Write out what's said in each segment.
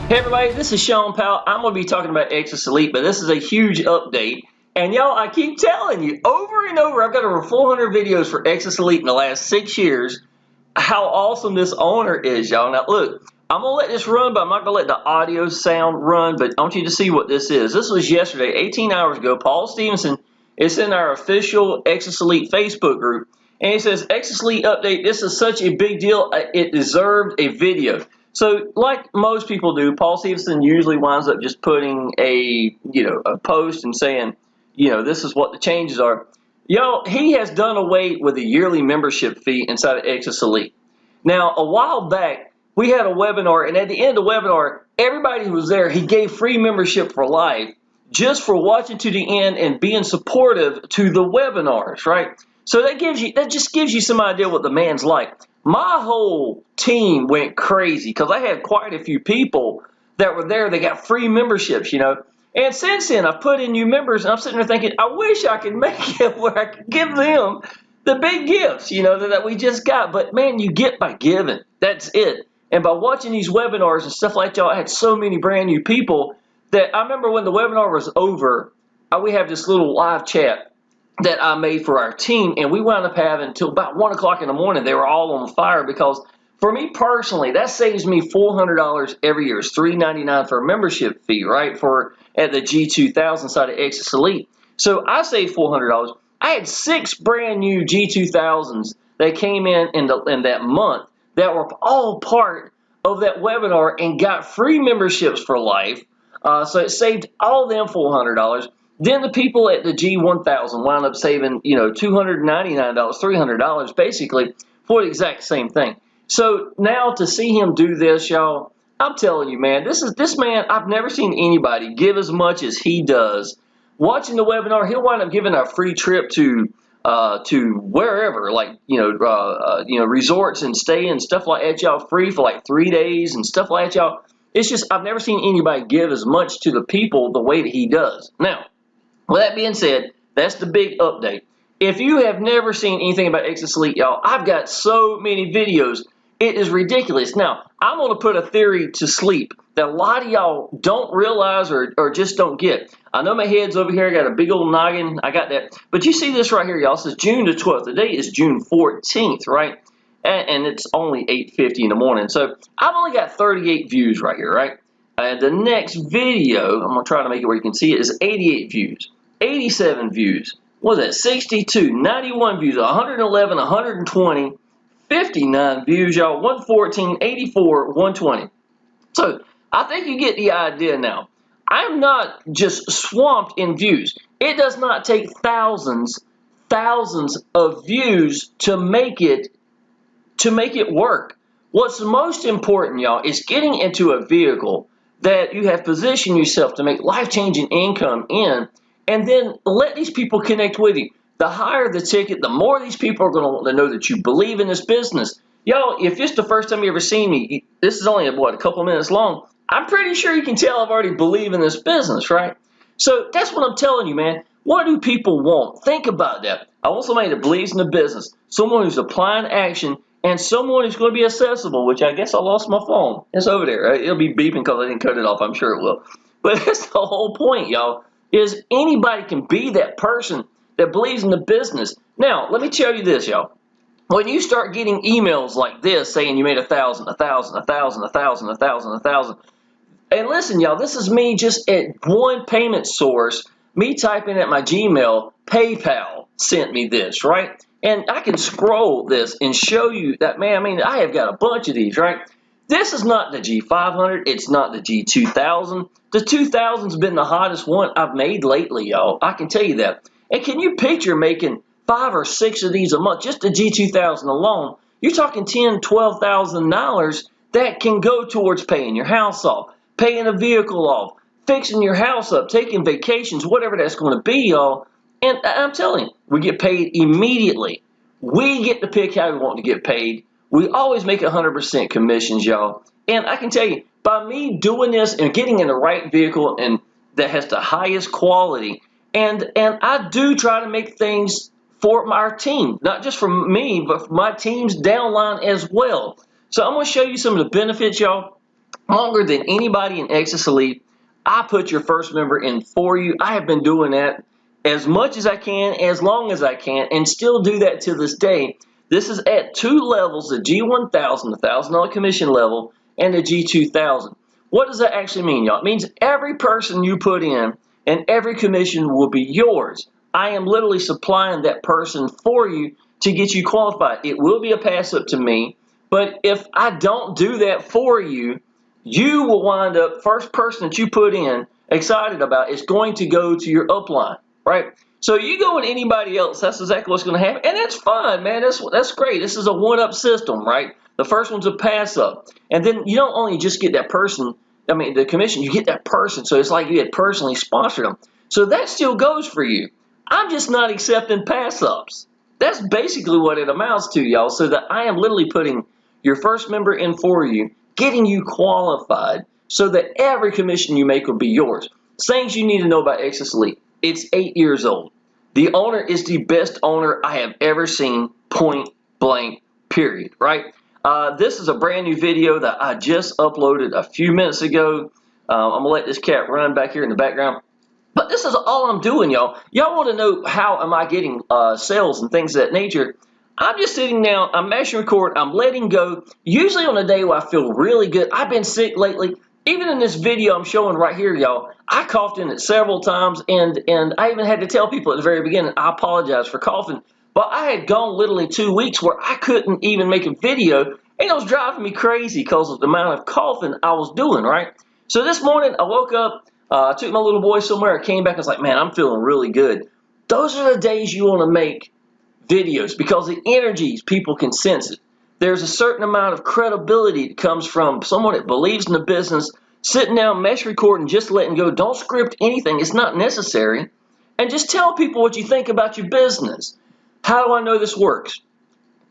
Hey everybody, this is Shawn Powell. I'm going to be talking about Exitus Elite, but this is a huge update. And y'all, I keep telling you over and over, I've got over 400 videos for Exitus Elite in the last 6 years, how awesome this owner is, y'all. Now look, I'm going to let this run, but I'm not going to let the audio sound run, but I want you to see what this is. This was yesterday, 18 hours ago. Paul Stevenson is in our official Exitus Elite Facebook group, and he says, Exitus Elite update, this is such a big deal, it deserved a video. So, like most people do, Paul Stevenson usually winds up just putting a post and saying, this is what the changes are. Y'all, he has done away with a yearly membership fee inside of Exitus Elite. Now, a while back, we had a webinar, and at the end of the webinar, everybody who was there, he gave free membership for life just for watching to the end and being supportive to the webinars, right? So that just gives you some idea what the man's like. My whole team went crazy because I had quite a few people that were there. They got free memberships, And since then, I've put in new members, and I'm sitting there thinking, I wish I could make it where I could give them the big gifts, that we just got. But, man, you get by giving. That's it. And by watching these webinars and stuff like that, I had so many brand new people that I remember when the webinar was over, we have this little live chat that I made for our team, and we wound up having until about 1 o'clock in the morning. They were all on fire because for me personally, that saves me $400 every year. It's $399 for a membership fee, right? At the G2000 side of Exitus Elite. So I saved $400. I had 6 brand new G2000s that came in that month that were all part of that webinar and got free memberships for life. So it saved all them $400. Then the people at the G1000 wound up saving, $299, $300 basically for the exact same thing. So now to see him do this, y'all, I'm telling you, man, this man, I've never seen anybody give as much as he does. Watching the webinar, he'll wind up giving a free trip to wherever, like, resorts and stay and stuff like that, y'all, free for like 3 days and stuff like that, y'all. It's just, I've never seen anybody give as much to the people the way that he does. Now, with that being said, that's the big update. If you have never seen anything about Exitus Elite, y'all, I've got so many videos. It is ridiculous. Now, I'm going to put a theory to sleep that a lot of y'all don't realize or just don't get. I know my head's over here. I got a big old noggin. I got that. But you see this right here, y'all. It says June the 12th. The date is June 14th, right? And it's only 8:50 in the morning. So I've only got 38 views right here, right? The next video, I'm going to try to make it where you can see it, is 88 views. 87 views. What is that? 62, 91 views, 111, 120, 59 views, y'all, 114, 84, 120. So I think you get the idea now. I'm not just swamped in views. It does not take thousands of views to make it work. What's most important, y'all, is getting into a vehicle that you have positioned yourself to make life-changing income in, and then let these people connect with you. The higher the ticket, the more these people are going to want to know that you believe in this business. Y'all, if it's the first time you ever seen me, this is only, a couple minutes long, I'm pretty sure you can tell I've already believed in this business, right? So that's what I'm telling you, man. What do people want? Think about that. I want somebody that believes in the business, someone who's applying action, and someone who's going to be accessible, which I guess I lost my phone. It's over there. It'll be beeping because I didn't cut it off. I'm sure it will. But that's the whole point, y'all, is anybody can be that person that believes in the business. Now, let me tell you this, y'all. When you start getting emails like this saying you made 1,000, 1,000, 1,000, 1,000, 1,000, 1,000, and listen, y'all, this is me just at one payment source, me typing at my Gmail, PayPal sent me this, right? And I can scroll this and show you that, man, I mean, I have got a bunch of these, right? This is not the G500. It's not the G2000. The 2000's been the hottest one I've made lately, y'all. I can tell you that. And can you picture making 5 or 6 of these a month, just the G2000 alone? You're talking $10,000, $12,000 that can go towards paying your house off, paying a vehicle off, fixing your house up, taking vacations, whatever that's going to be, y'all. And I'm telling you, we get paid immediately. We get to pick how we want to get paid. We always make 100% commissions, y'all. And I can tell you, by me doing this and getting in the right vehicle and that has the highest quality, and I do try to make things for our team, not just for me, but for my team's downline as well. So I'm going to show you some of the benefits, y'all. longer than anybody in Exitus Elite. I put your first member in for you. I have been doing that as much as I can, as long as I can, and still do that to this day. This is at 2 levels, the G1000, the $1,000 commission level, and the G2000. What does that actually mean, y'all? It means every person you put in and every commission will be yours. I am literally supplying that person for you to get you qualified. It will be a pass up to me, but if I don't do that for you, you will wind up, first person that you put in, excited about, is going to go to your upline, right? So you go with anybody else, that's exactly what's going to happen. And that's fun, man. That's great. This is a one-up system, right? The first one's a pass-up. And then you don't only just get that person, I mean, the commission, you get that person. So it's like you had personally sponsored them. So that still goes for you. I'm just not accepting pass-ups. That's basically what it amounts to, y'all. So that I am literally putting your first member in for you, getting you qualified so that every commission you make will be yours. Things you need to know about Exitus Elite. It's 8 years old. The owner is the best owner I have ever seen, point blank, period, right? This is a brand new video that I just uploaded a few minutes ago. I'm going to let this cat run back here in the background. But this is all I'm doing, y'all. Y'all want to know how am I getting sales and things of that nature. I'm just sitting down, I'm mashing record, I'm letting go. Usually on a day where I feel really good. I've been sick lately. Even in this video I'm showing right here, y'all, I coughed in it several times, and I even had to tell people at the very beginning, I apologize for coughing. But I had gone literally 2 weeks where I couldn't even make a video, and it was driving me crazy because of the amount of coughing I was doing, right? So this morning I woke up, took my little boy somewhere, I came back, I was like, man, I'm feeling really good. Those are the days you want to make videos because the energies, people can sense it. There's a certain amount of credibility that comes from someone that believes in the business, sitting down, mesh recording, just letting go. Don't script anything. It's not necessary. And just tell people what you think about your business. How do I know this works?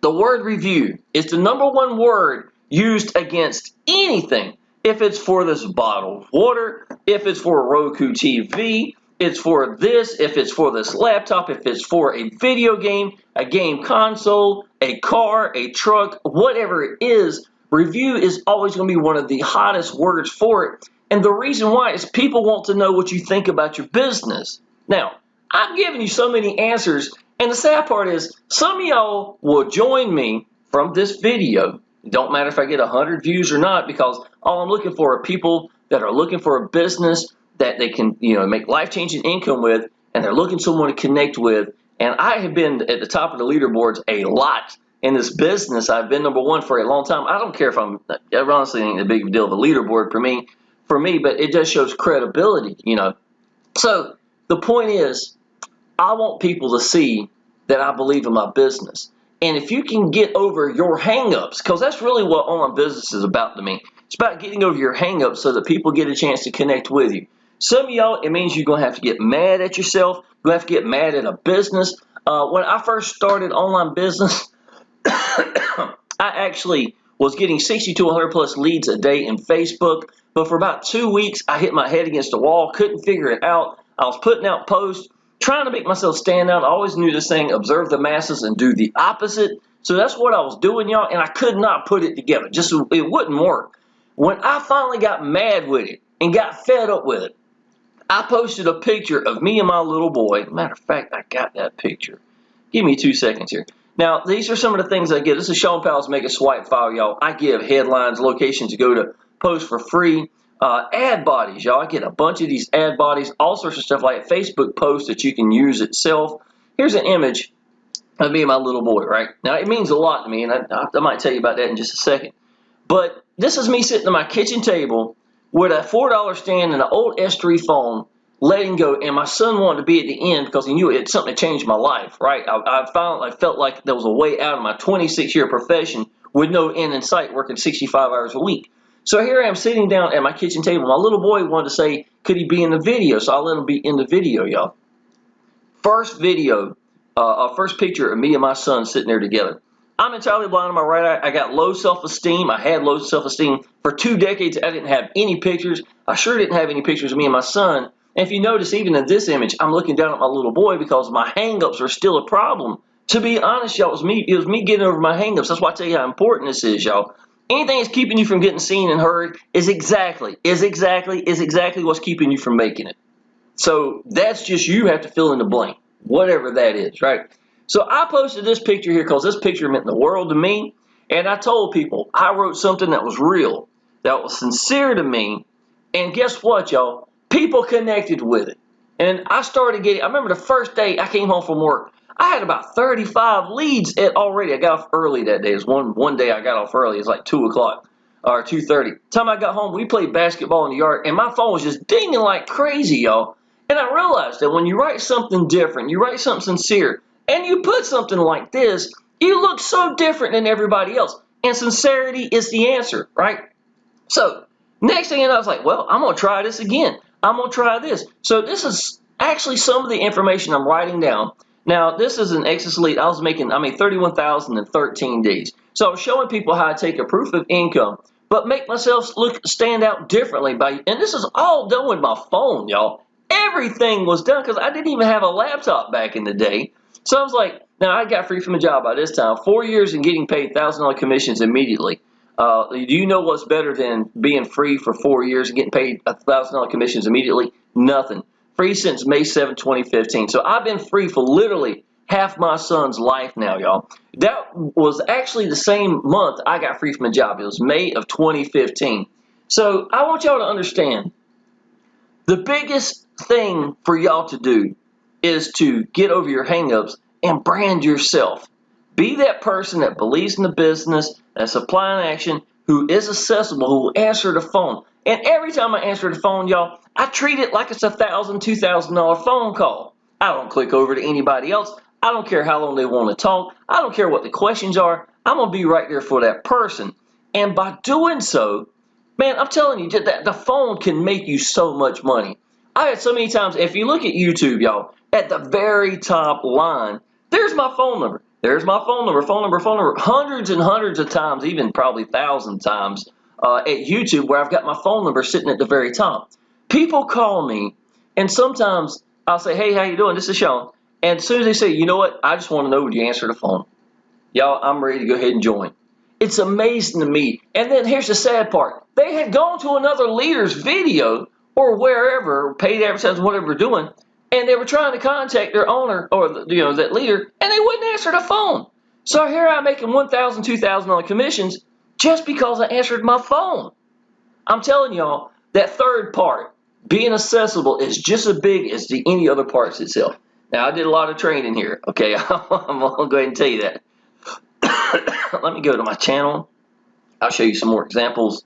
The word review is the #1 word used against anything. If it's for this bottle of water, if it's for a Roku TV, it's for this, if it's for this laptop, if it's for a video game, a game console, a car, a truck, whatever it is, review is always going to be one of the hottest words for it. And the reason why is people want to know what you think about your business. Now, I'm giving you so many answers, and the sad part is some of y'all will join me from this video. It don't matter if I get 100 views or not, because all I'm looking for are people that are looking for a business that they can, make life-changing income with, and they're looking for someone to connect with. And I have been at the top of the leaderboards a lot in this business. I've been #1 for a long time. I don't care if it honestly ain't a big deal, the leaderboard for me, but it just shows credibility, So the point is, I want people to see that I believe in my business. And if you can get over your hang-ups, because that's really what online business is about to me. It's about getting over your hang-ups so that people get a chance to connect with you. Some of y'all, it means you're going to have to get mad at yourself. You're going to have to get mad at a business. When I first started online business, I actually was getting 60 to 100 plus leads a day in Facebook. But for about 2 weeks, I hit my head against the wall, couldn't figure it out. I was putting out posts, trying to make myself stand out. I always knew this saying, observe the masses and do the opposite. So that's what I was doing, y'all, and I could not put it together. It wouldn't work. When I finally got mad with it and got fed up with it, I posted a picture of me and my little boy. Matter of fact, I got that picture. Give me 2 seconds here. Now, these are some of the things I give. This is Shawn Powell's Mega Swipe File, y'all. I give headlines, locations to go to post for free. Ad bodies, y'all. I get a bunch of these ad bodies, all sorts of stuff like Facebook posts that you can use itself. Here's an image of me and my little boy, right? Now, it means a lot to me, and I might tell you about that in just a second. But this is me sitting at my kitchen table with a $4 stand and an old S3 phone, letting go, and my son wanted to be at the end because he knew it's something that changed my life, right? I felt like there was a way out of my 26-year profession with no end in sight, working 65 hours a week. So here I am sitting down at my kitchen table. My little boy wanted to say, could he be in the video? So I let him be in the video, y'all. First video, first picture of me and my son sitting there together. I'm entirely blind on my right eye. I got low self-esteem. I had low self-esteem. For 2 decades, I didn't have any pictures. I sure didn't have any pictures of me and my son. And if you notice, even in this image, I'm looking down at my little boy because my hang-ups are still a problem. To be honest, y'all, it was me getting over my hang-ups. That's why I tell you how important this is, y'all. Anything that's keeping you from getting seen and heard is exactly what's keeping you from making it. So that's just, you have to fill in the blank, whatever that is, right? So I posted this picture here because this picture meant the world to me. And I told people I wrote something that was real, that was sincere to me. And guess what, y'all? People connected with it. And I started getting, I remember the first day I came home from work, I had about 35 leads already. I got off early that day. It was one day I got off early. It was like 2 o'clock or 2:30. Time I got home, we played basketball in the yard, and my phone was just dinging like crazy, y'all. And I realized that when you write something different, you write something sincere, and you put something like this, you look so different than everybody else. And sincerity is the answer, right? So next thing you know, I was like, well, I'm going to try this again. I'm going to try this. So this is actually some of the information I'm writing down. Now, this is an Exitus Elite. I made $31,000 in 13 days. So I was showing people how to take a proof of income, but make myself stand out differently and this is all done with my phone, y'all. Everything was done because I didn't even have a laptop back in the day. So I was like, now I got free from a job by this time. 4 years and getting paid $1,000 commissions immediately. Do you know what's better than being free for 4 years and getting paid $1,000 commissions immediately? Nothing. Free since May 7, 2015. So I've been free for literally half my son's life now, y'all. That was actually the same month I got free from a job. It was May of 2015. So I want y'all to understand, the biggest thing for y'all to do is to get over your hangups and brand yourself. Be that person that believes in the business, that's applying action, who is accessible, who will answer the phone. And every time I answer the phone, y'all, I treat it like it's a $1,000, $2,000 phone call. I don't click over to anybody else. I don't care how long they want to talk. I don't care what the questions are. I'm going to be right there for that person. And by doing so, man, I'm telling you, that the phone can make you so much money. I had so many times, if you look at YouTube, y'all, at the very top line, there's my phone number. There's my phone number, hundreds and hundreds of times, even probably 1,000 times at YouTube where I've got my phone number sitting at the very top. People call me, and sometimes I'll say, hey, how you doing? This is Shawn. And as soon as they say, you know what, I just want to know, would you answer the phone? Y'all, I'm ready to go ahead and join. It's amazing to me. And then here's the sad part. They had gone to another leader's video or wherever, paid advertising, whatever they're doing, and they were trying to contact their owner or that leader, and they wouldn't answer the phone. So here I'm making $1,000, $2,000 commissions just because I answered my phone. I'm telling y'all, that third part, being accessible, is just as big as any other parts itself. Now, I did a lot of training here, okay? I'm going to go ahead and tell you that. Let me go to my channel. I'll show you some more examples.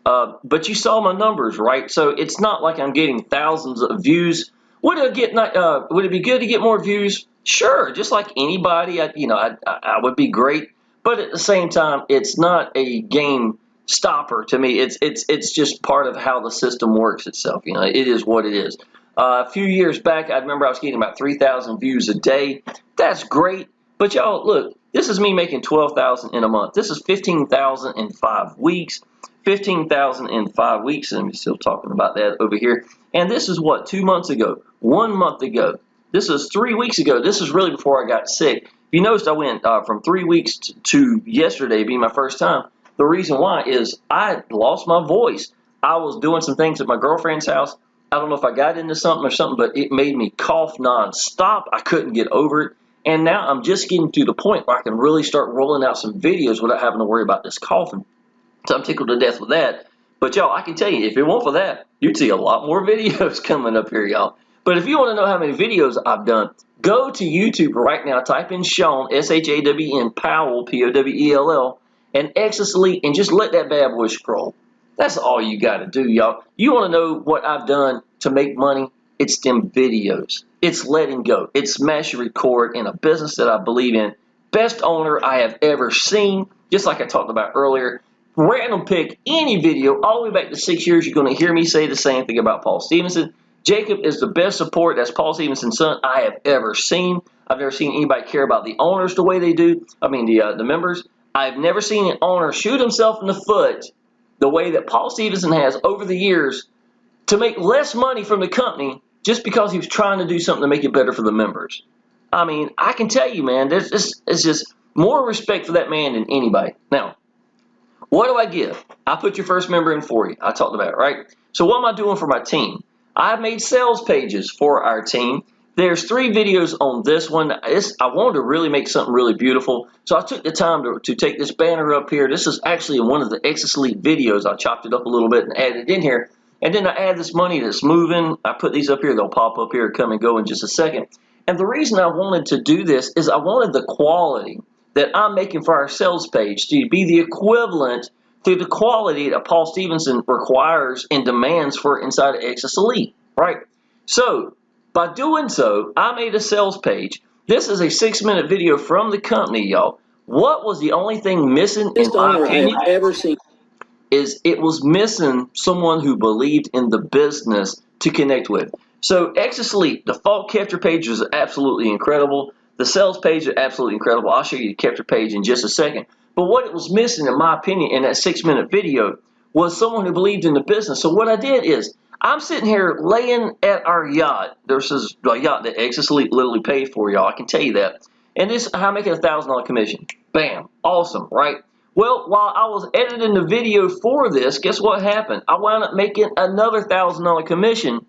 But you saw my numbers, right? So it's not like I'm getting thousands of views. Would it be good to get more views? Sure, just like anybody, I would be great. But at the same time, it's not a game stopper to me. It's just part of how the system works itself. It is what it is. A few years back, I remember I was getting about 3,000 views a day. That's great. But y'all, look, this is me making $12,000 in a month. This is $15,000 in 5 weeks. $15,000 in 5 weeks, and I'm still talking about that over here. And this is what, 2 months ago, 1 month ago. This is 3 weeks ago. This is really before I got sick. If you noticed, I went from 3 weeks to yesterday being my first time. The reason why is I lost my voice. I was doing some things at my girlfriend's house. I don't know if I got into something or something, but it made me cough nonstop. I couldn't get over it. And now I'm just getting to the point where I can really start rolling out some videos without having to worry about this coughing. So I'm tickled to death with that. But y'all, I can tell you, if it weren't for that, you'd see a lot more videos coming up here, y'all. But if you want to know how many videos I've done, go to YouTube right now, type in Shawn, S-H-A-W-N, Powell, P-O-W-E-L-L, and Exitus Elite, and just let that bad boy scroll. That's all you got to do, y'all. You want to know what I've done to make money? It's them videos. It's letting go. It's smash record in a business that I believe in. Best owner I have ever seen, just like I talked about earlier. Random pick any video all the way back to 6 years. You're going to hear me say the same thing about Paul Stevenson. Jacob is the best support, that's Paul Stevenson's son, I have ever seen. I've never seen anybody care about the owners the way they do. I mean, the members. I've never seen an owner shoot himself in the foot the way that Paul Stevenson has over the years to make less money from the company just because he was trying to do something to make it better for the members. I mean, I can tell you, man, it's just more respect for that man than anybody. Now, What do I give? I put your first member in for you. I talked about it, right? So what am I doing for my team? I've made sales pages for our team. There's 3 videos on this one. I wanted to really make something really beautiful, so I took the time to take this banner up here. This is actually one of the Exitus Elite videos. I chopped it up a little bit and added it in here. And then I add this money that's moving. I put these up here. They'll pop up here, come and go in just a second. And the reason I wanted to do this is I wanted the quality that I'm making for our sales page to be the equivalent to the quality that Paul Stevenson requires and demands for inside of Exitus Elite, right? So by doing so, I made a sales page. This is a 6-minute video from the company, y'all. What was the only thing missing in my opinion? I've ever seen Is it was missing someone who believed in the business to connect with. So Exitus Elite, the default capture page is absolutely incredible. The sales page is absolutely incredible. I'll show you the capture page in just a second. But what it was missing, in my opinion, in that 6-minute video was someone who believed in the business. So what I did is I'm sitting here laying at our yacht. This is a yacht that Exitus Elite literally paid for, y'all. I can tell you that. And this, I'm making a $1,000 commission. Bam. Awesome, right? Well, while I was editing the video for this, guess what happened? I wound up making another $1,000 commission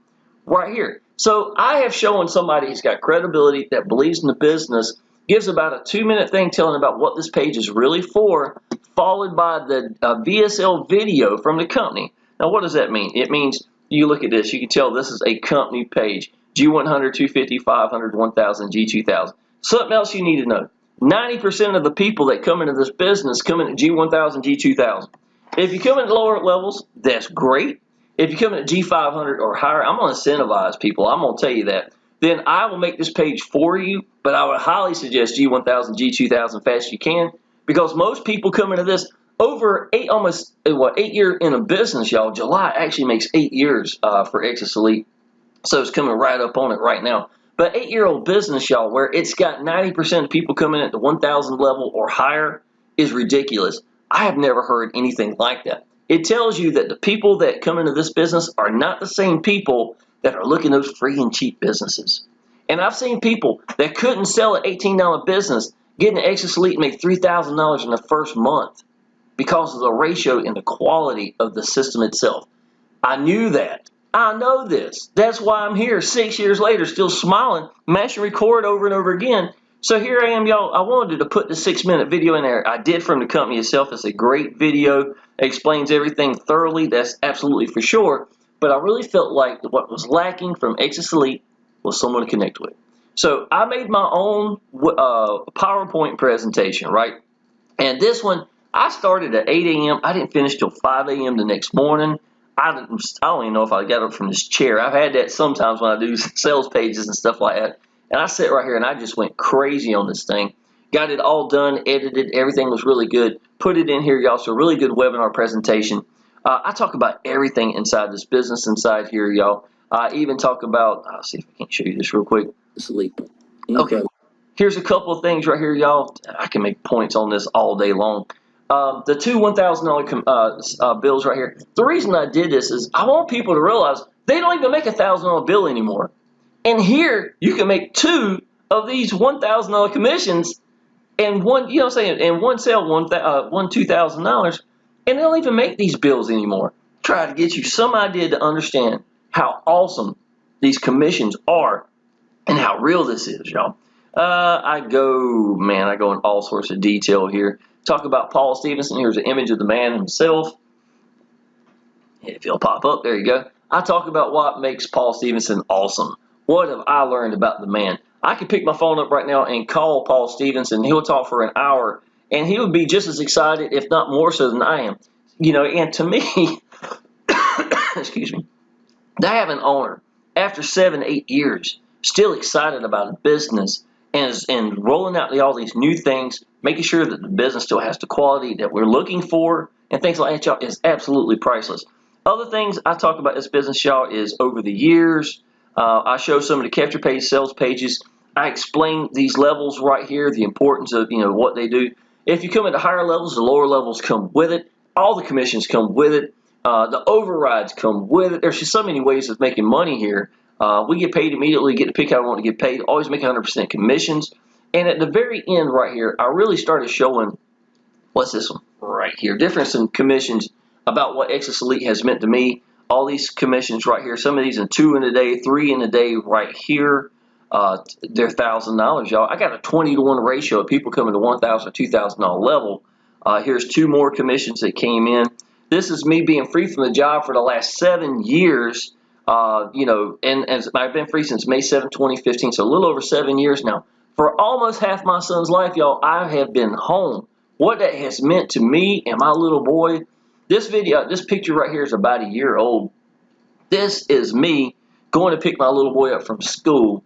right here. So I have shown somebody who's got credibility, that believes in the business, gives about a 2-minute thing telling about what this page is really for, followed by the VSL video from the company. Now, what does that mean? It means, you look at this, you can tell this is a company page. G100, 250, 500, 1000, G2000. Something else you need to know. 90% of the people that come into this business come into G1000, G2000. If you come into lower levels, that's great. If you come in at G500 or higher, I'm going to incentivize people. I'm going to tell you that. Then I will make this page for you, but I would highly suggest G1000, G2000 fast as you can, because most people come into this over 8 years in a business, y'all. July actually makes 8 years for Exitus Elite, so it's coming right up on it right now. But 8-year-old business, y'all, where it's got 90% of people coming at the 1,000 level or higher is ridiculous. I have never heard anything like that. It tells you that the people that come into this business are not the same people that are looking at those free and cheap businesses. And I've seen people that couldn't sell an $18 business get an Exitus Elite and make $3,000 in the first month because of the ratio and the quality of the system itself. I knew that. I know this. That's why I'm here 6 years later still smiling, mashing record over and over again. So here I am, y'all. I wanted to put the 6-minute video in there. I did from the company itself. It's a great video. It explains everything thoroughly. That's absolutely for sure. But I really felt like what was lacking from Exitus Elite was someone to connect with. So I made my own PowerPoint presentation, right? And this one, I started at 8 a.m. I didn't finish till 5 a.m. the next morning. I don't even know if I got up from this chair. I've had that sometimes when I do sales pages and stuff like that. And I sit right here and I just went crazy on this thing. Got it all done, edited, everything was really good. Put it in here, y'all. So really good webinar presentation. I talk about everything inside this business inside here, y'all. I even talk about, I'll see if I can show you this real quick. sleep. Okay. Here's a couple of things right here, y'all. I can make points on this all day long. The two $1,000 bills right here. The reason I did this is I want people to realize they don't even make a $1,000 bill anymore. And here you can make 2 of these $1,000 commissions and one, you know what I'm saying, and one sale, $2,000, and they don't even make these bills anymore. Try to get you some idea to understand how awesome these commissions are and how real this is, y'all. I go in all sorts of detail here. Talk about Paul Stevenson. Here's an image of the man himself. If he'll pop up, there you go. I talk about what makes Paul Stevenson awesome. What have I learned about the man? I could pick my phone up right now and call Paul Stevenson. He'll talk for an hour, and he would be just as excited, if not more so than I am. You know, and to me, excuse me, to have an owner after 7, 8 years still excited about a business and rolling out all these new things, making sure that the business still has the quality that we're looking for, and things like that, y'all, is absolutely priceless. Other things I talk about this business, y'all, is over the years. I show some of the capture page sales pages. I explain these levels right here, the importance of what they do. If you come into higher levels, the lower levels come with it. All the commissions come with it. The overrides come with it. There's just so many ways of making money here. We get paid immediately, get to pick how we want to get paid, always make 100% commissions. And at the very end right here, I really started showing What's this one right here? Difference in commissions about what Exitus Elite has meant to me. All these commissions right here. Some of these in 2 in a day, 3 in a day right here. They're $1,000, y'all. I got a 20-to-1 ratio of people coming to $1,000 or $2,000 level. Here's 2 more commissions that came in. This is me being free from the job for the last 7 years. And I've been free since May 7, 2015, so a little over 7 years now. For almost half my son's life, y'all, I have been home. What that has meant to me and my little boy. This picture right here is about a year old. This is me going to pick my little boy up from school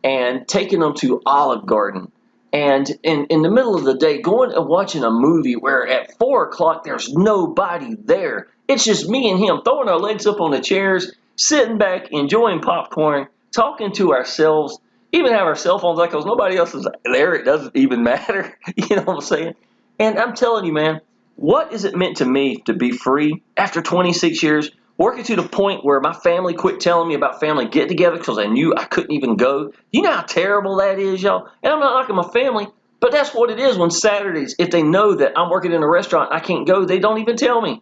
and taking him to Olive Garden. And in the middle of the day, going and watching a movie where at 4 o'clock there's nobody there. It's just me and him throwing our legs up on the chairs, sitting back, enjoying popcorn, talking to ourselves, even have our cell phones out because nobody else is there. It doesn't even matter. You know what I'm saying? And I'm telling you, man, what is it meant to me to be free after 26 years, working to the point where my family quit telling me about family get-together because I knew I couldn't even go? You know how terrible that is, y'all? And I'm not knocking my family, but that's what it is when Saturdays, if they know that I'm working in a restaurant, I can't go, they don't even tell me.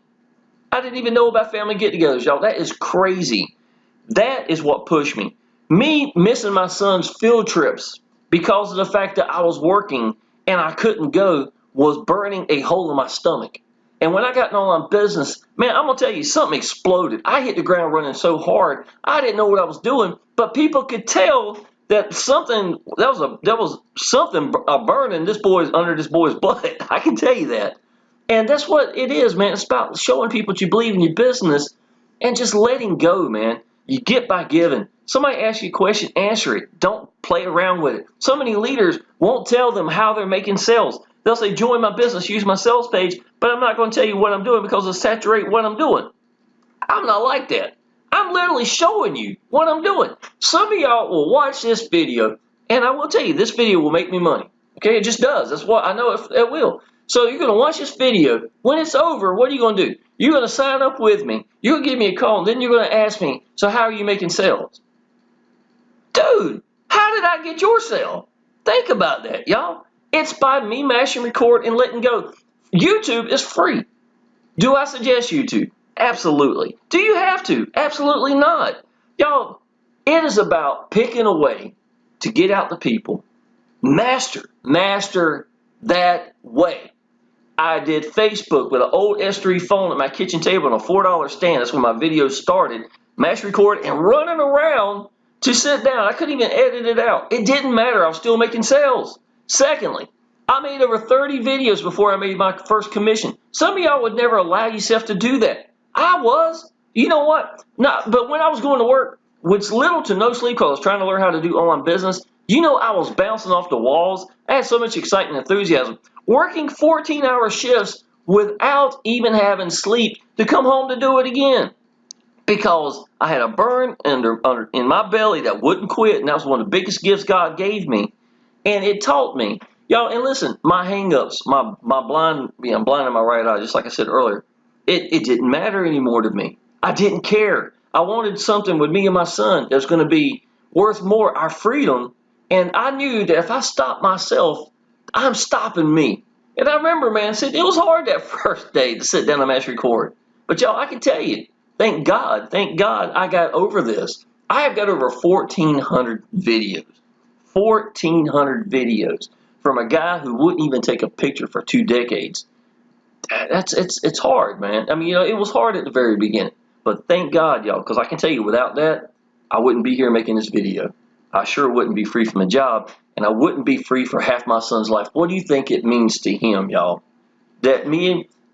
I didn't even know about family get-togethers, y'all. That is crazy. That is what pushed me. Me missing my son's field trips because of the fact that I was working and I couldn't go was burning a hole in my stomach. And when I got in online business, man, I'm going to tell you, something exploded. I hit the ground running so hard, I didn't know what I was doing, but people could tell that there was something burning under this boy's butt. I can tell you that. And that's what it is, man. It's about showing people that you believe in your business and just letting go, man. You get by giving. Somebody asks you a question, answer it. Don't play around with it. So many leaders won't tell them how they're making sales. They'll say, join my business, use my sales page, but I'm not going to tell you what I'm doing because it'll saturate what I'm doing. I'm not like that. I'm literally showing you what I'm doing. Some of y'all will watch this video, and I will tell you, this video will make me money. Okay, it just does. That's what I know it will. So you're going to watch this video. When it's over, what are you going to do? You're going to sign up with me. You're going to give me a call, and then you're going to ask me, so how are you making sales? Dude, how did I get your sale? Think about that, y'all. It's by me mashing record and letting go. YouTube is free. Do I suggest YouTube? Absolutely. Do you have to? Absolutely not. Y'all, it is about picking a way to get out the people. Master that way. I did Facebook with an old S3 phone at my kitchen table and a $4 stand. That's when my videos started. Mash record and running around to sit down. I couldn't even edit it out. It didn't matter. I was still making sales. Secondly, I made over 30 videos before I made my first commission. Some of y'all would never allow yourself to do that. I was. You know what? But when I was going to work with little to no sleep because I was trying to learn how to do online business, you know I was bouncing off the walls. I had so much excitement and enthusiasm. Working 14-hour shifts without even having sleep to come home to do it again. Because I had a burn in my belly that wouldn't quit, and that was one of the biggest gifts God gave me. And it taught me. Y'all, and listen, my hang-ups, I'm blind in my right eye, just like I said earlier. It didn't matter anymore to me. I didn't care. I wanted something with me and my son that's going to be worth more, our freedom. And I knew that if I stopped myself, I'm stopping me. And I remember, man, it was hard that first day to sit down and mash record. But y'all, I can tell you, thank God I got over this. I have got over 1,400 videos. 1,400 videos from a guy who wouldn't even take a picture for 2 decades. It's hard, man. I mean, you know, it was hard at the very beginning. But thank God, y'all, because I can tell you, without that, I wouldn't be here making this video. I sure wouldn't be free from a job, and I wouldn't be free for half my son's life. What do you think it means to him, y'all? That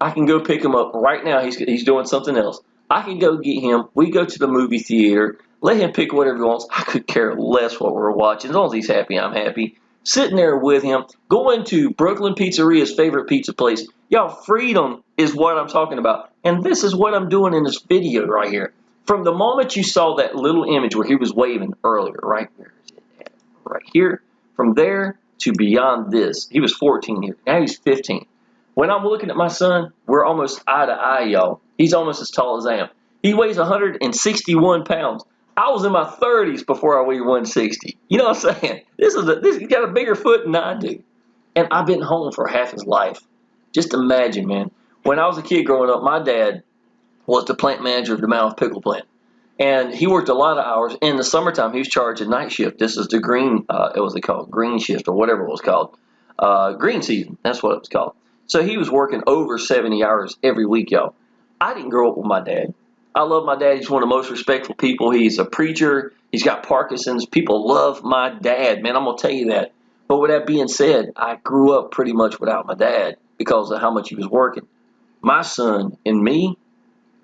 I can go pick him up right now. He's doing something else. I can go get him. We go to the movie theater. Let him pick whatever he wants. I could care less what we're watching. As long as he's happy, I'm happy. Sitting there with him. Going to Brooklyn Pizzeria's favorite pizza place. Y'all, freedom is what I'm talking about. And this is what I'm doing in this video right here. From the moment you saw that little image where he was waving earlier, right there, right here, from there to beyond this, he was 14 here. Now he's 15. When I'm looking at my son, we're almost eye to eye, y'all. He's almost as tall as I am. He weighs 161 pounds. I was in my 30s before I weighed 160. You know what I'm saying? He's got a bigger foot than I do. And I've been home for half his life. Just imagine, man. When I was a kid growing up, my dad was the plant manager of the Mouth Pickle plant. And he worked a lot of hours. In the summertime, he was charged a night shift. This is the green, it was called green shift or whatever it was called. Green season, that's what it was called. So he was working over 70 hours every week, y'all. I didn't grow up with my dad. I love my dad. He's one of the most respectful people. He's a preacher. He's got Parkinson's. People love my dad, man. I'm going to tell you that. But with that being said, I grew up pretty much without my dad because of how much he was working. My son and me,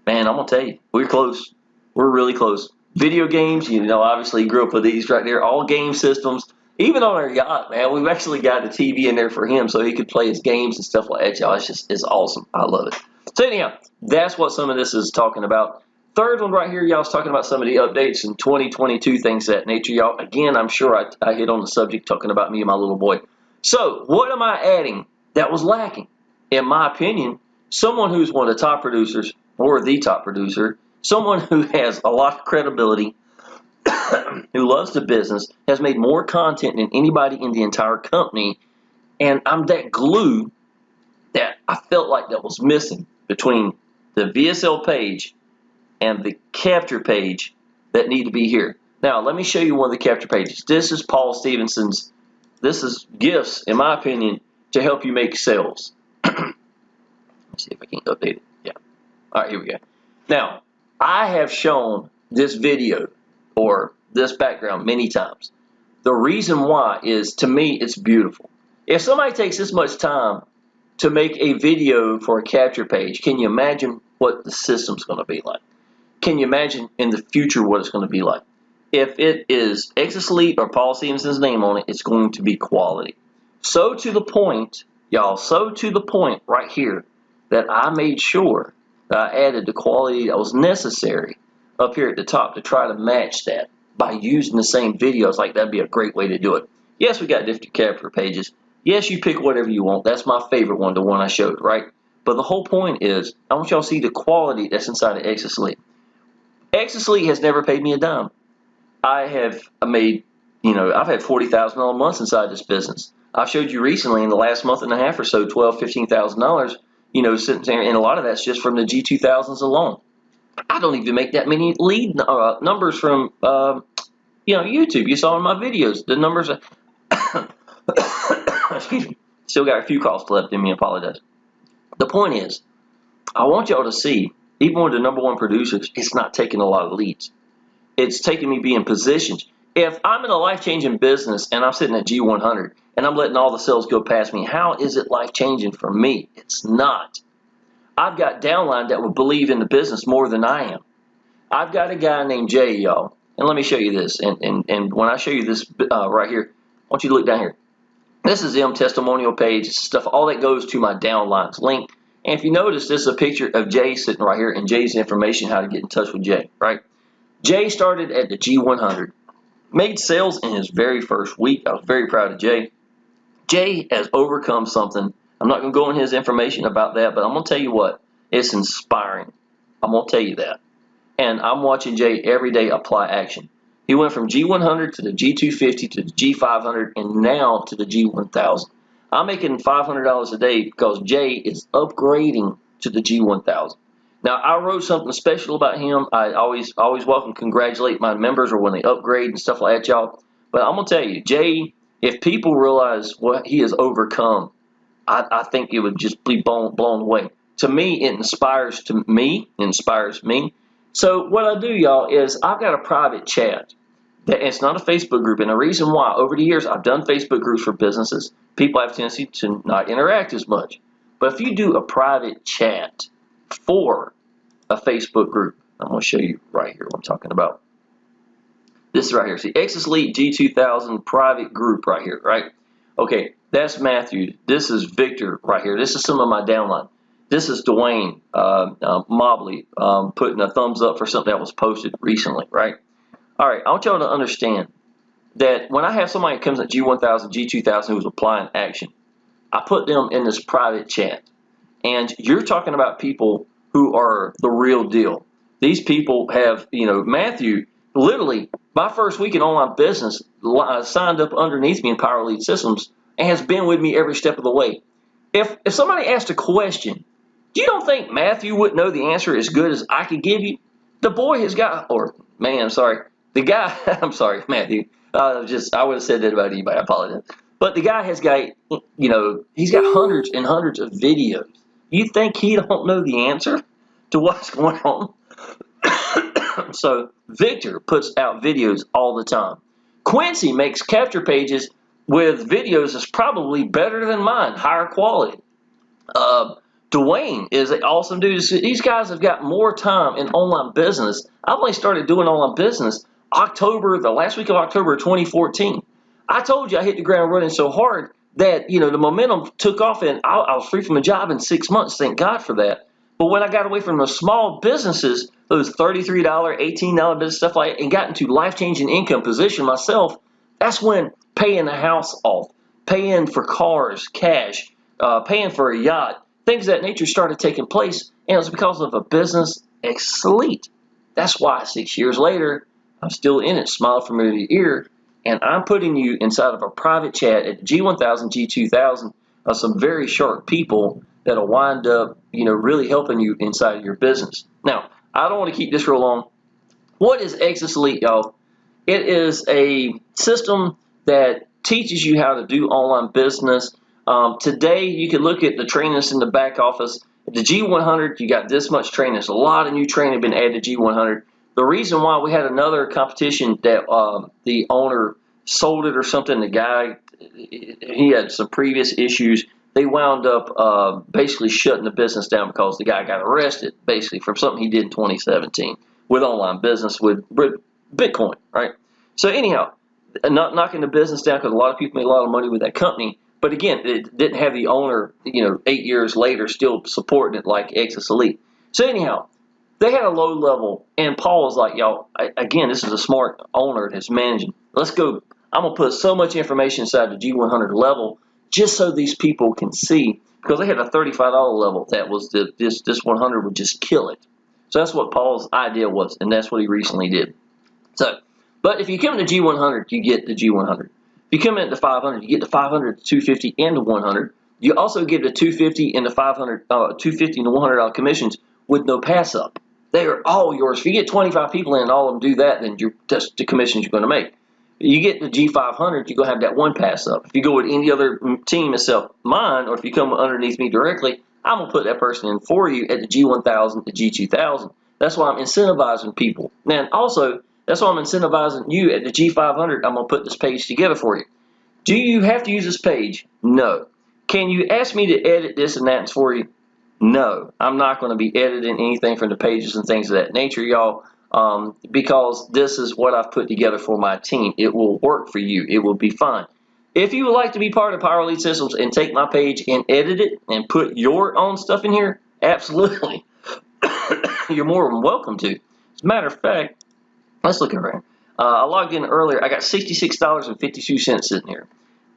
man, I'm going to tell you, we're close. We're really close. Video games, you know, obviously grew up with these right there, all game systems. Even on our yacht, man, we've actually got a TV in there for him so he could play his games and stuff like that, y'all. It's awesome. I love it. So anyhow, that's what some of this is talking about. Third one right here, y'all, is talking about some of the updates in 2022, things of that nature, y'all. Again, I'm sure I hit on the subject talking about me and my little boy. So what am I adding that was lacking? In my opinion, someone who's one of the top producers or the top producer, someone who has a lot of credibility, who loves the business, has made more content than anybody in the entire company, and I'm that glue that I felt like that was missing between the VSL page and the capture page that need to be here. Now, let me show you one of the capture pages. This is Paul Stevenson's. This is gifts, in my opinion, to help you make sales. Let's see if I can update it. Yeah. All right, here we go. Now, I have shown this video or this background many times. The reason why is, to me, it's beautiful. If somebody takes this much time to make a video for a capture page, can you imagine what the system's going to be like? Can you imagine in the future what it's going to be like? If it is Exitus Elite or Paul Stevenson's name on it, it's going to be quality. So to the point, y'all, so to the point right here that I made sure that I added the quality that was necessary up here at the top to try to match that by using the same videos. Like, that'd be a great way to do it. Yes, we got different capture pages. Yes, you pick whatever you want. That's my favorite one, the one I showed, right? But the whole point is, I want y'all to see the quality that's inside of Exitus Elite. Exitus Elite has never paid me a dime. I have made, you know, I've had $40,000 months inside this business. I've showed you recently in the last month and a half or so, $12,000, $15,000, you know, sitting there, and a lot of that's just from the G2000s alone. I don't even make that many lead numbers from, you know, YouTube. You saw in my videos, the numbers are excuse me, still got a few calls left in me, I apologize. The point is, I want y'all to see, even with the #1 producers, it's not taking a lot of leads. It's taking me being positioned. If I'm in a life-changing business and I'm sitting at G100 and I'm letting all the sales go past me, how is it life-changing for me? It's not. I've got downline that will believe in the business more than I am. I've got a guy named Jay, y'all, and let me show you this. And when I show you this right here, I want you to look down here. This is them testimonial page, stuff, all that goes to my downlines link. And if you notice, this is a picture of Jay sitting right here, and Jay's information, how to get in touch with Jay, right? Jay started at the G100, made sales in his very first week. I was very proud of Jay. Jay has overcome something. I'm not going to go into his information about that, but I'm going to tell you what, it's inspiring. I'm going to tell you that. And I'm watching Jay every day apply action. He went from G100 to the G250 to the G500 and now to the G1000. I'm making $500 a day because Jay is upgrading to the G1000. Now, I wrote something special about him. I always welcome congratulate my members or when they upgrade and stuff like that, y'all. But I'm going to tell you, Jay, if people realize what he has overcome, I think it would just be blown away. To me, it inspires me. So what I do, y'all, is I've got a private chat. It's not a Facebook group, and the reason why, over the years, I've done Facebook groups for businesses. People have a tendency to not interact as much. But if you do a private chat for a Facebook group, I'm going to show you right here what I'm talking about. This is right here. See, Exitus Elite G2000 private group right here, right? Okay, that's Matthew. This is Victor right here. This is some of my downline. This is Dwayne Mobley putting a thumbs up for something that was posted recently, right? All right, I want y'all to understand that when I have somebody that comes at G1000, G2000 who's applying action, I put them in this private chat. And you're talking about people who are the real deal. These people have, you know, Matthew, literally, my first week in online business, signed up underneath me in Power Elite Systems and has been with me every step of the way. If somebody asked a question, you don't think Matthew wouldn't know the answer as good as I could give you? The boy has got, or man, I'm sorry, the guy, I'm sorry, Matthew. I would have said that about anybody. I apologize. But the guy has got, he's got hundreds and hundreds of videos. You think he don't know the answer to what's going on? So Victor puts out videos all the time. Quincy makes capture pages with videos that's probably better than mine, higher quality. Dwayne is an awesome dude. These guys have got more time in online business. I've only started doing online business the last week of October 2014. I told you I hit the ground running so hard that, the momentum took off, and I was free from a job in 6 months. Thank God for that. But when I got away from those small businesses, those $33, $18 business stuff like that, and got into life-changing income position myself, that's when paying the house off, paying for cars, cash, paying for a yacht, things of that nature started taking place, and it was because of a business Elite. That's why 6 years later, I'm still in it, smile from ear to ear, and I'm putting you inside of a private chat at G1000, G2000 of some very sharp people that'll wind up, really helping you inside of your business. Now, I don't want to keep this real long. What is Exitus Elite, y'all? It is a system that teaches you how to do online business. Today, you can look at the trainings in the back office. At the G100, you got this much training. There's a lot of new training been added to G100. The reason why we had another competition that the owner sold it or something, the guy, he had some previous issues. They wound up basically shutting the business down because the guy got arrested, basically, from something he did in 2017 with online business with Bitcoin, right? So anyhow, not knocking the business down because a lot of people made a lot of money with that company. But again, it didn't have the owner, 8 years later still supporting it like Exitus Elite. So anyhow, they had a low level, and Paul was like, y'all, again, this is a smart owner that's managing. Let's go. I'm going to put so much information inside the G100 level just so these people can see, because they had a $35 level that was this 100 would just kill it. So that's what Paul's idea was, and that's what he recently did. So, but if you come to G100, you get the G100. If you come into 500, you get the 500, 250, and the 100. You also get the 250 and the 500, 250 and the $100 commissions with no pass up. They are all yours. If you get 25 people in and all of them do that, then that's the commissions you're going to make. You get the G500, you're going to have that one pass up. If you go with any other team except mine, or if you come underneath me directly, I'm going to put that person in for you at the G1000, the G2000. That's why I'm incentivizing people. And also, that's why I'm incentivizing you at the G500. I'm going to put this page together for you. Do you have to use this page? No. Can you ask me to edit this and that for you? No. I'm not going to be editing anything from the pages and things of that nature, y'all, because this is what I've put together for my team. It will work for you. It will be fine. If you would like to be part of Power Elite Systems and take my page and edit it and put your own stuff in here, absolutely. You're more than welcome to. As a matter of fact, let's look around. I logged in earlier. I got $66.52 sitting here.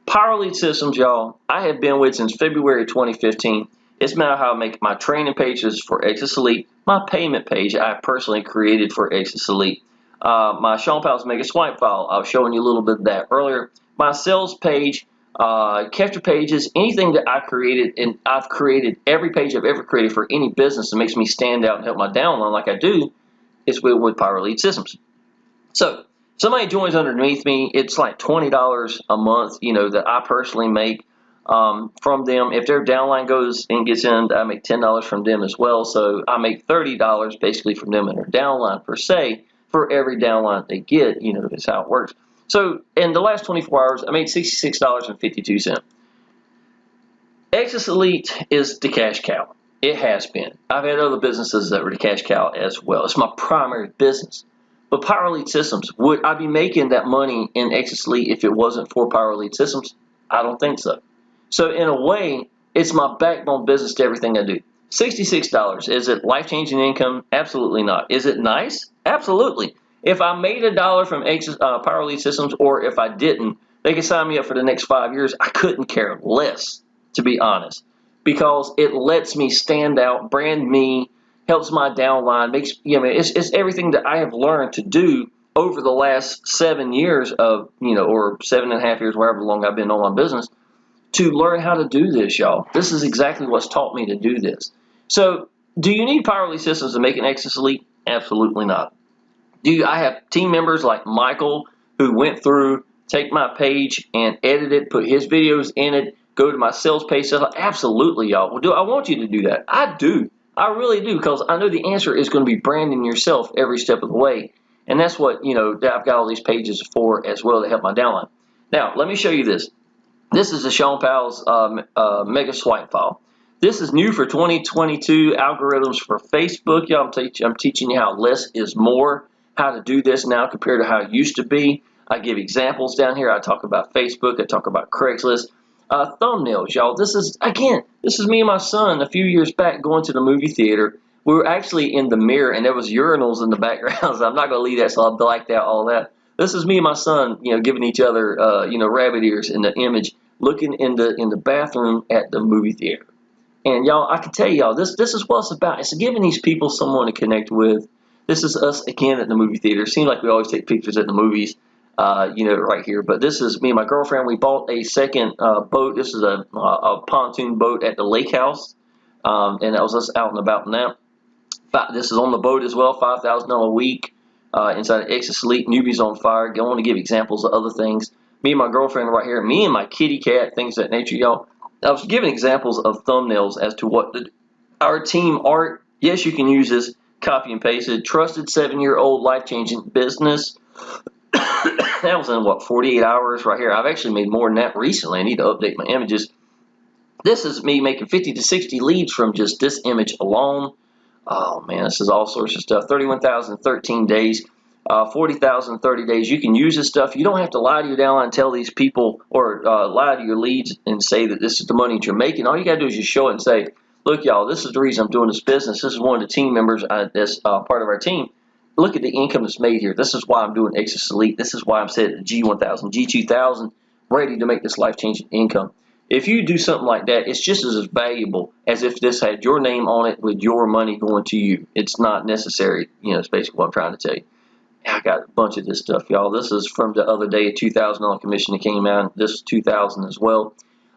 Power Elite Systems, y'all, I have been with since February 2015. It's now how I make my training pages for Exitus Elite, my payment page I personally created for Exitus Elite. My Shawn Powell's Mega Swipe file, I was showing you a little bit of that earlier. My sales page, capture pages, anything that I created, and I've created every page I've ever created for any business that makes me stand out and help my downline like I do, is with Power Elite Systems. So, somebody joins underneath me, it's like $20 a month, that I personally make from them. If their downline goes and gets in, I make $10 from them as well. So I make $30 basically from them and their downline per se for every downline they get, that's how it works. So in the last 24 hours, I made $66.52. Exitus Elite is the cash cow. It has been. I've had other businesses that were the cash cow as well. It's my primary business. But Power Elite Systems, would I be making that money in Exitus Elite if it wasn't for Power Elite Systems? I don't think so. So in a way, it's my backbone business to everything I do. $66. Is it life-changing income? Absolutely not. Is it nice? Absolutely. If I made $1 from Power Elite Systems, or if I didn't, they could sign me up for the next 5 years. I couldn't care less, to be honest, because it lets me stand out, brand me, helps my downline, makes it's everything that I have learned to do over the last 7 years of or 7.5 years, wherever long I've been on my business, to learn how to do this, y'all. This is exactly what's taught me to do this. So, do you need Power Elite systems to make an Exitus Elite? Absolutely not. I have team members like Michael who went through, take my page and edit it, put his videos in it, go to my sales page. Absolutely, y'all. Well, I want you to do that. I do. I really do, because I know the answer is going to be branding yourself every step of the way. And that's what, I've got all these pages for as well to help my downline. Now, let me show you this. This is the Shawn Powell's mega swipe file. This is new for 2022 algorithms for Facebook. Y'all, I'm teaching you how less is more, how to do this now compared to how it used to be. I give examples down here. I talk about Facebook. I talk about Craigslist. Thumbnails, y'all. This is me and my son a few years back going to the movie theater. We were actually in the mirror, and there was urinals in the background. So I'm not going to leave that, so I'll black out all that. This is me and my son, giving each other, rabbit ears in the image, looking in the bathroom at the movie theater. And y'all, I can tell y'all, this is what it's about. It's giving these people someone to connect with. This is us again at the movie theater. It seems like we always take pictures at the movies, right here. But this is me and my girlfriend. We bought a second boat. This is a pontoon boat at the lake house, and that was us out and about now. This is on the boat as well, $5,000 a week inside of Exitus Elite. Newbies on fire. I want to give examples of other things. Me and my girlfriend right here. Me and my kitty cat, things of that nature, y'all. I was giving examples of thumbnails as to what our team art. Yes, you can use this, copy and paste it. Trusted 7-year-old life-changing business. That was in, 48 hours right here. I've actually made more than that recently. I need to update my images. This is me making 50 to 60 leads from just this image alone. Oh, man, this is all sorts of stuff. 31,013 days. 40,000 30 days. You can use this stuff. You don't have to lie to your downline and tell these people, or lie to your leads and say that this is the money that you're making. All you got to do is just show it and say, look, y'all, this is the reason I'm doing this business. This is one of the team members that's part of our team. Look at the income that's made here. This is why I'm doing Exitus Elite. This is why I'm set at the G1000, G2000, ready to make this life-changing income. If you do something like that, it's just as valuable as if this had your name on it with your money going to you. It's not necessary. It's basically what I'm trying to tell you. I got a bunch of this stuff, y'all. This is from the other day, a $2,000 commission that came out. This is $2,000 as well.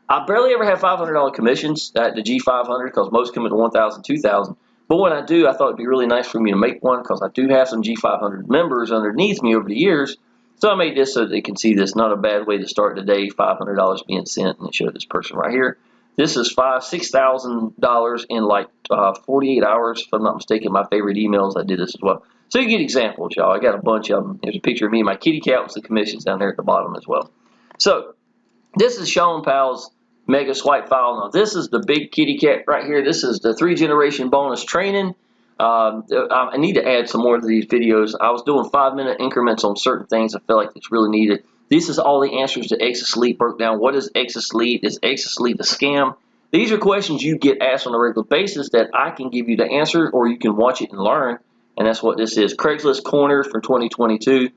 I barely ever have $500 commissions at the G500 because most come at $1,000, $2,000. But when I do, I thought it'd be really nice for me to make one because I do have some G500 members underneath me over the years. So I made this so they can see this. Not a bad way to start the day. $500 being sent, and show this person right here. This is $6,000 in like 48 hours, if I'm not mistaken. My favorite emails, I did this as well. So you get examples, y'all. I got a bunch of them. There's a picture of me and my kitty cat with the commissions down there at the bottom as well. So this is Shawn Powell's mega swipe file. Now this is the big kitty cat right here. This is the 3-generation bonus training. I need to add some more to these videos. I was doing 5-minute increments on certain things I feel like it's really needed. This is all the answers to Exitus Elite broke down. What is Exitus Elite? Is Exitus Elite a scam? These are questions you get asked on a regular basis that I can give you the answer, or you can watch it and learn. And that's what this is. Craigslist Corner for 2022.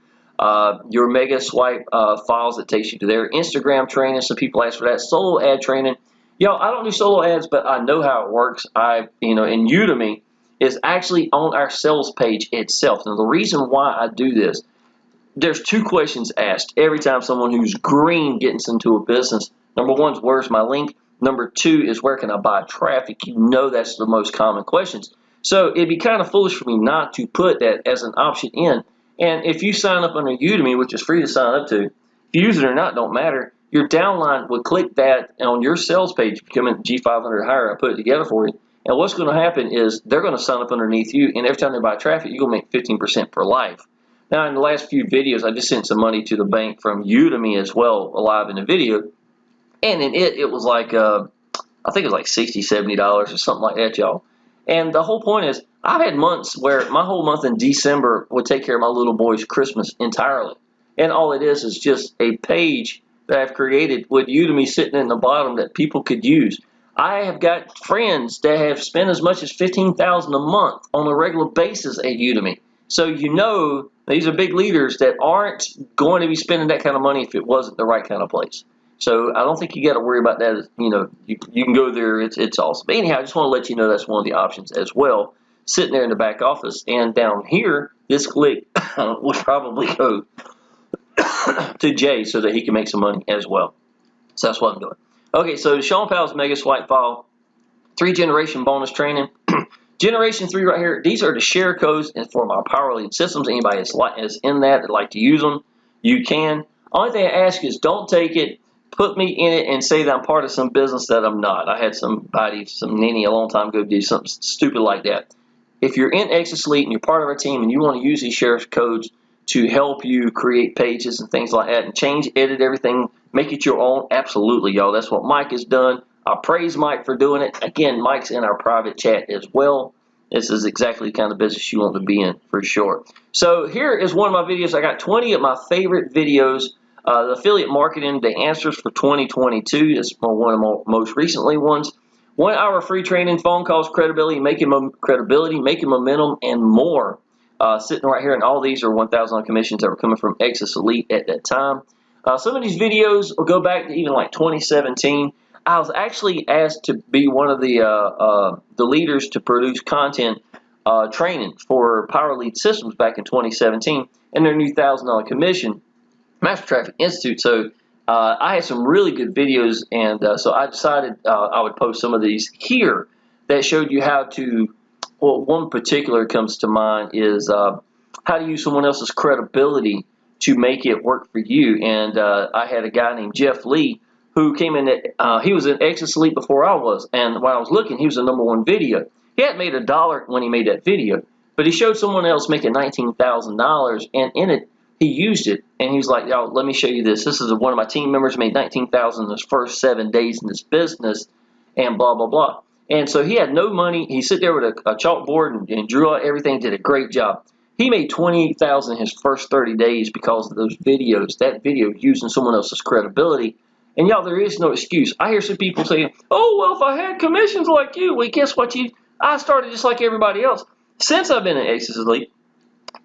Your mega swipe files that takes you to their Instagram training. Some people ask for that. Solo ad training. Y'all, I don't do solo ads, but I know how it works. In Udemy is actually on our sales page itself. Now, the reason why I do this, there's 2 questions asked every time someone who's green gets into a business. Number 1 is, where's my link? Number 2 is, where can I buy traffic? That's the most common questions. So it'd be kind of foolish for me not to put that as an option in. And if you sign up under Udemy, which is free to sign up to, if you use it or not, don't matter. Your downline would click that on your sales page. If you come in G500 or higher, I put it together for you. And what's going to happen is they're going to sign up underneath you, and every time they buy traffic, you're going to make 15% for life. Now, in the last few videos, I just sent some money to the bank from Udemy as well, live in the video. And in it was like, I think it was like $60, $70 or something like that, y'all. And the whole point is, I've had months where my whole month in December would take care of my little boy's Christmas entirely. And all it is just a page that I've created with Udemy sitting in the bottom that people could use. I have got friends that have spent as much as $15,000 a month on a regular basis at Udemy. So these are big leaders that aren't going to be spending that kind of money if it wasn't the right kind of place. So I don't think you got to worry about that. You can go there. It's awesome. But anyhow, I just want to let you know that's one of the options as well, sitting there in the back office. And down here, this click will probably go to Jay so that he can make some money as well. So that's what I'm doing. Okay, so Shawn Powell's Mega Swipe File, 3-generation bonus training. Generation 3 right here, these are the share codes for my Power Elite systems. Anybody is in that like to use them, you can. Only thing I ask is don't take it, put me in it, and say that I'm part of some business that I'm not. I had somebody, some ninny a long time ago do something stupid like that. If you're in Exitus Elite and you're part of our team and you want to use these share codes to help you create pages and things like that and change, edit everything, make it your own, absolutely, y'all. That's what Mike has done. I praise Mike for doing it. Again, Mike's in our private chat as well. This is exactly the kind of business you want to be in for sure. So here is one of my videos. I got 20 of my favorite videos. The affiliate marketing, the answers for 2022 is one of my most recently ones. 1 hour free training, phone calls, credibility, making momentum, and more. Sitting right here, and all these are 1,000 commissions that were coming from Exitus Elite at that time. Some of these videos will go back to even like 2017. I was actually asked to be one of the leaders to produce content training for Power Elite Systems back in 2017 in their new $1,000 commission, Master Traffic Institute. So I had some really good videos, and so I decided I would post some of these here that showed you how to, well, one particular comes to mind is how to use someone else's credibility to make it work for you. And I had a guy named Jeff Lee who came in, he was in Exitus Elite before I was, and when I was looking, he was the #1 video. He hadn't made $1 when he made that video, but he showed someone else making $19,000, and in it, he used it, and he was like, "Yo, let me show you this. This is one of my team members made $19,000 in his first 7 days in this business," and blah, blah, blah. And so he had no money. He sit there with a chalkboard and drew out everything, did a great job. He made $28,000 in his first 30 days because of those videos, that video using someone else's credibility. And y'all, there is no excuse. I hear some people saying, "Oh, well, if I had commissions like you," well, guess what? I started just like everybody else. Since I've been in Exitus Elite,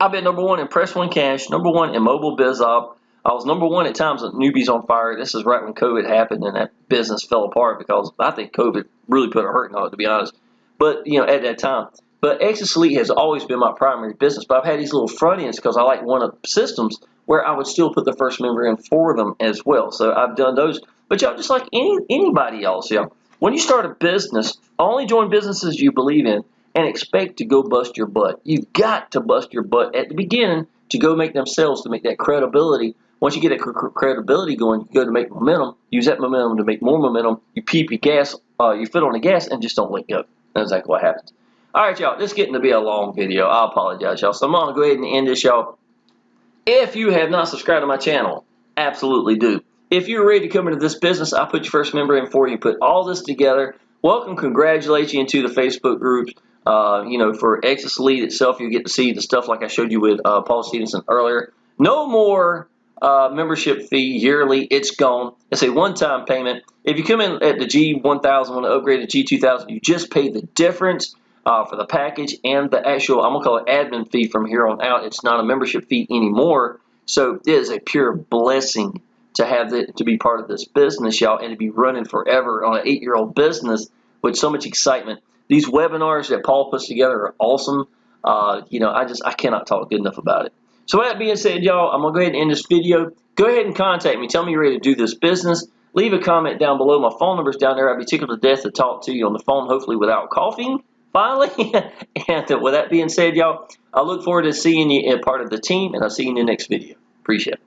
I've been #1 in Press One Cash, #1 in Mobile Biz Op. I was #1 at times at Newbies on Fire. This is right when COVID happened and that business fell apart because I think COVID really put a hurting on it, to be honest. But, you know, at that time. But Exitus Elite has always been my primary business. But I've had these little front ends because I like one-up systems where I would still put the first member in for them as well. So I've done those. But y'all, just like anybody else, y'all, when you start a business, only join businesses you believe in and expect to go bust your butt. You've got to bust your butt at the beginning to go make them sales, to make that credibility. Once you get that credibility going, you go to make momentum, use that momentum to make more momentum. You keep your gas, your foot on the gas, and just don't let go. That's exactly what happens. All right, y'all, this is getting to be a long video. I apologize, y'all. So I'm going to go ahead and end this, y'all. If you have not subscribed to my channel, absolutely do. If you're ready to come into this business, I'll put your first member in for you, put all this together. Welcome, congratulate you into the Facebook groups. You know, for Exitus Elite itself, you get to see the stuff like I showed you with Paul Stevenson earlier. No more membership fee yearly. It's gone. It's a one-time payment. If you come in at the G1000, want to upgrade to G2000, you just pay the difference for the package and the actual, I'm going to call it admin fee from here on out. It's not a membership fee anymore. So it is a pure blessing to have to be part of this business, y'all, and to be running forever on an 8-year-old business with so much excitement. These webinars that Paul puts together are awesome. You know, I cannot talk good enough about it. So with that being said, y'all, I'm going to go ahead and end this video. Go ahead and contact me. Tell me you're ready to do this business. Leave a comment down below. My phone number's down there. I'd be tickled to death to talk to you on the phone, hopefully without coughing, finally. And with that being said, y'all, I look forward to seeing you as part of the team, and I'll see you in the next video. Appreciate it.